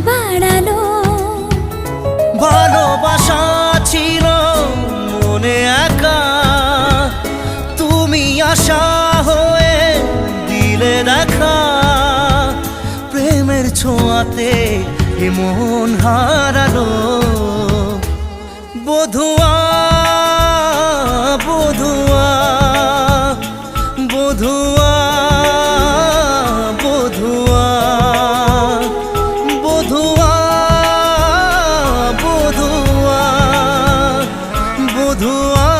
বাড়ালো। ভালোবাসা ছিল মনে একা, তুমি আশা হয়ে দিলে দেখা। প্রেমের ছোঁয়াতে এ মন হারালো। বধুয়া বধুয়া বধুয়া বধুয়া বধুয়া বধুয়া বধুয়া